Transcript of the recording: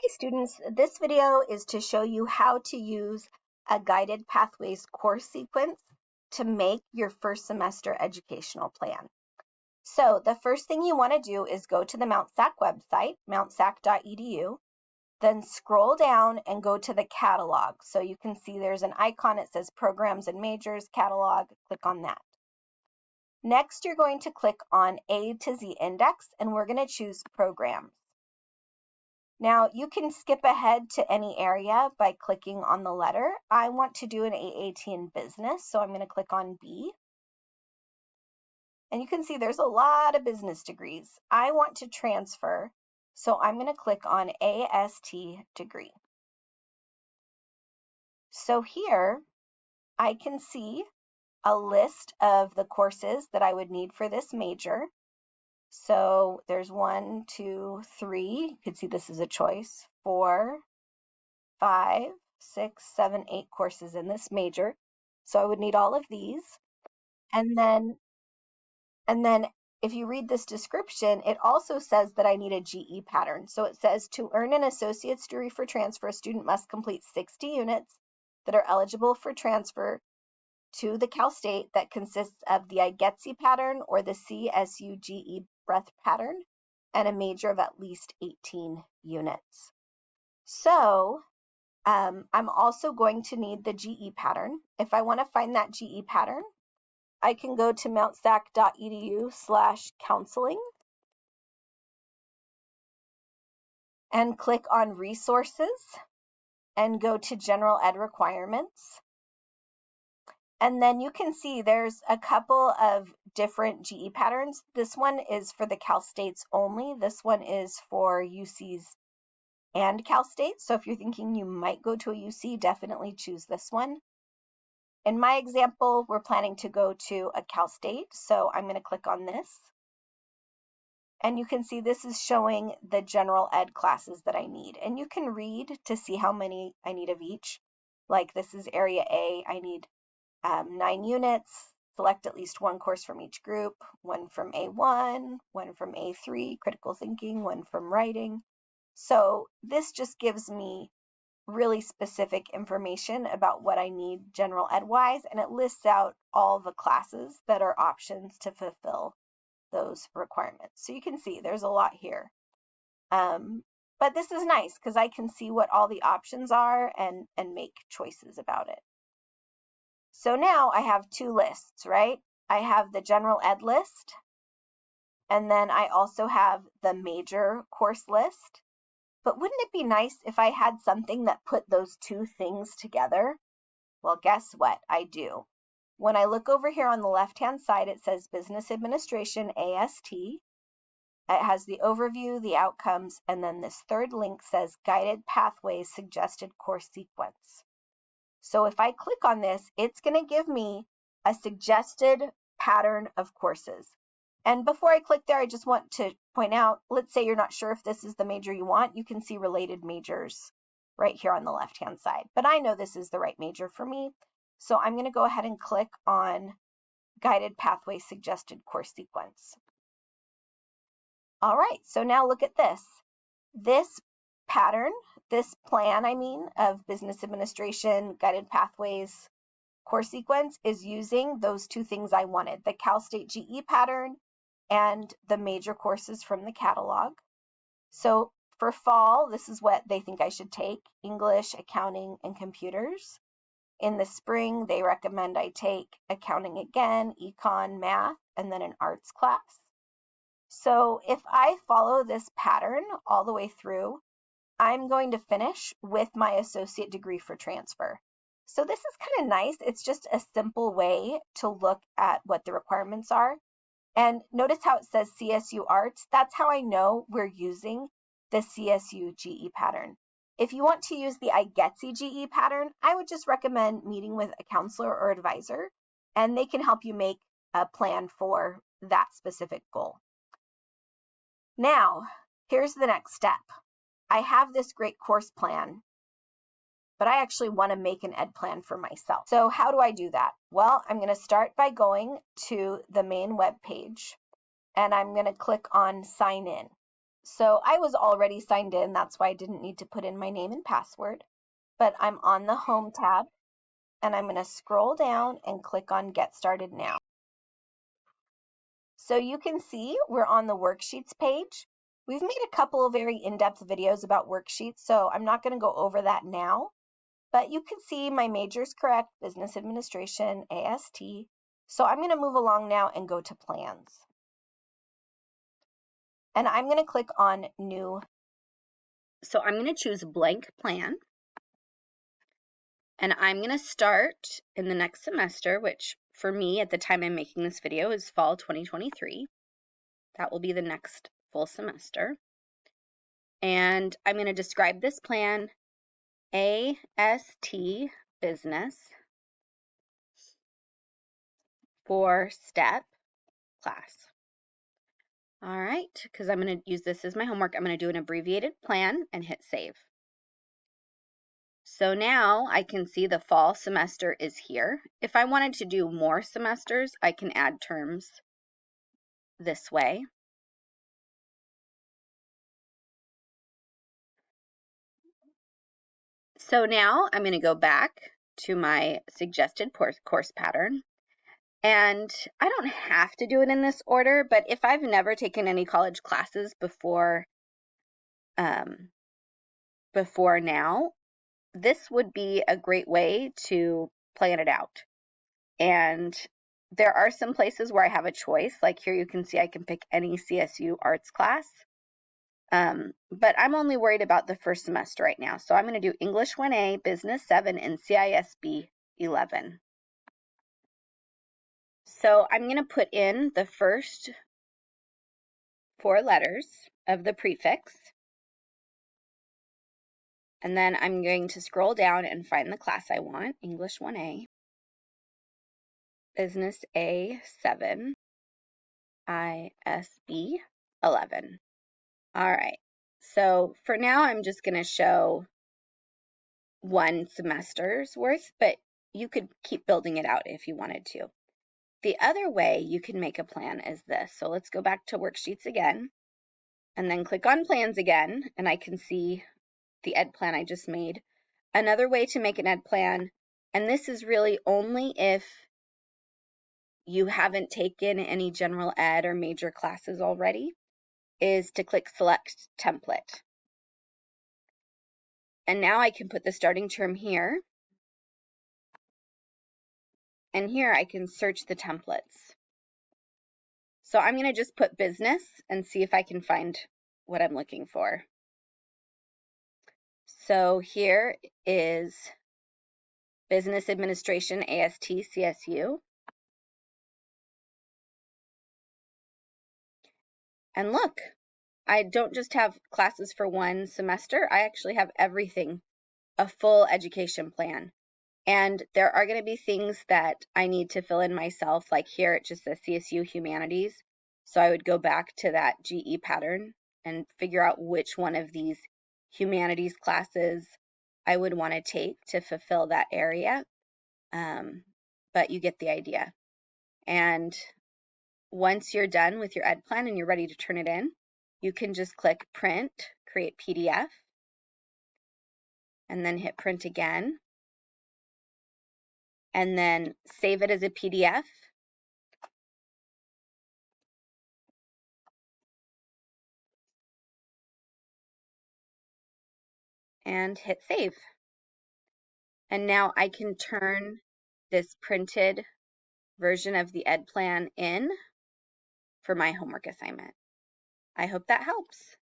Hi students, this video is to show you how to use a Guided Pathways course sequence to make your first semester educational plan. So the first thing you want to do is go to the Mount SAC website, mountsac.edu, then scroll down and go to the catalog. So you can see there's an icon, it says Programs and Majors Catalog, click on that. Next, you're going to click on A to Z Index and we're going to choose Programs. Now, you can skip ahead to any area by clicking on the letter. I want to do an AAT in business, so I'm going to click on B. And you can see there's a lot of business degrees. I want to transfer, so I'm going to click on AST degree. So here, I can see a list of the courses that I would need for this major. So there's 1, 2, 3. You can see this is a choice. 4, 5, 6, 7, 8 courses in this major. So I would need all of these. And then if you read this description, it also says that I need a GE pattern. So it says to earn an associate's degree for transfer, a student must complete 60 units that are eligible for transfer to the Cal State that consists of the IGETC pattern or the CSUGE breadth pattern and a major of at least 18 units. So I'm also going to need the GE pattern. If I want to find that GE pattern, I can go to mountsac.edu/counseling and click on resources and go to general ed requirements. And then you can see there's a couple of different GE patterns. This one is for the Cal States only. This one is for UCs and Cal State. So if you're thinking you might go to a UC, definitely choose this one. In my example, we're planning to go to a Cal State, so I'm going to click on this. And you can see this is showing the general ed classes that I need. And you can read to see how many I need of each. Like this is area A, I need 9 units. Select at least one course from each group, one from A1, one from A3, critical thinking, one from writing. So this just gives me really specific information about what I need general ed wise, and it lists out all the classes that are options to fulfill those requirements. So you can see there's a lot here. But this is nice because I can see what all the options are and make choices about it. So now I have two lists, right? I have the general ed list, and then I also have the major course list. But wouldn't it be nice if I had something that put those two things together? Well, guess what? I do. When I look over here on the left-hand side, it says Business Administration AST. It has the overview, the outcomes, and then this third link says Guided Pathways Suggested Course Sequence. So if I click on this, it's going to give me a suggested pattern of courses. And before I click there, I just want to point out, let's say you're not sure if this is the major you want, you can see related majors right here on the left-hand side. But I know this is the right major for me, so I'm going to go ahead and click on Guided Pathway Suggested Course Sequence. All right, so now look at this. This pattern, this plan, of Business Administration, Guided Pathways, course sequence is using those two things I wanted, the Cal State GE pattern and the major courses from the catalog. So for fall, this is what they think I should take: English, accounting, and computers. In the spring, they recommend I take accounting again, econ, math, and then an arts class. So if I follow this pattern all the way through, I'm going to finish with my associate degree for transfer. So this is kind of nice. It's just a simple way to look at what the requirements are. And notice how it says CSU Arts. That's how I know we're using the CSU GE pattern. If you want to use the IGETC GE pattern, I would just recommend meeting with a counselor or advisor, and they can help you make a plan for that specific goal. Now, here's the next step. I have this great course plan, but I actually want to make an ed plan for myself. So how do I do that? Well, I'm going to start by going to the main web page, and I'm going to click on sign in. So I was already signed in, that's why I didn't need to put in my name and password. But I'm on the Home tab, and I'm going to scroll down and click on Get Started Now. So you can see we're on the worksheets page. We've made a couple of very in-depth videos about worksheets, so I'm not going to go over that now. But you can see my major is correct, Business Administration, AST. So I'm going to move along now and go to Plans. And I'm going to click on New. So I'm going to choose Blank Plan. And I'm going to start in the next semester, which for me at the time I'm making this video is fall 2023. That will be the next full semester. And I'm going to describe this plan AST Business for STEP class. All right, because I'm going to use this as my homework, I'm going to do an abbreviated plan and hit save. So now I can see the fall semester is here. If I wanted to do more semesters, I can add terms this way. So now I'm going to go back to my suggested course pattern. And I don't have to do it in this order, but if I've never taken any college classes before now, this would be a great way to plan it out. And there are some places where I have a choice. Like here you can see I can pick any CSU arts class. But I'm only worried about the first semester right now. So I'm going to do English 1A, Business 7, and CISB 11. So I'm going to put in the first 4 letters of the prefix. And then I'm going to scroll down and find the class I want, English 1A, Business A7, ISB 11. All right, so for now I'm just going to show 1 semester's worth, but you could keep building it out if you wanted to. The other way you can make a plan is this. So let's go back to worksheets again, and then click on plans again, and I can see the ed plan I just made. Another way to make an ed plan, and this is really only if you haven't taken any general ed or major classes already, is to click select template. And now I can put the starting term here. And here I can search the templates. So I'm going to just put business and see if I can find what I'm looking for. So here is Business Administration, AST, CSU. And look, I don't just have classes for 1 semester, I actually have everything, a full education plan. And there are going to be things that I need to fill in myself, like here it just says CSU Humanities. So I would go back to that GE pattern and figure out which one of these humanities classes I would want to take to fulfill that area. But you get the idea. And once you're done with your ed plan and you're ready to turn it in, you can just click print, create PDF, and then hit print again, and then save it as a PDF. And hit save. And now I can turn this printed version of the ed plan in for my homework assignment. I hope that helps.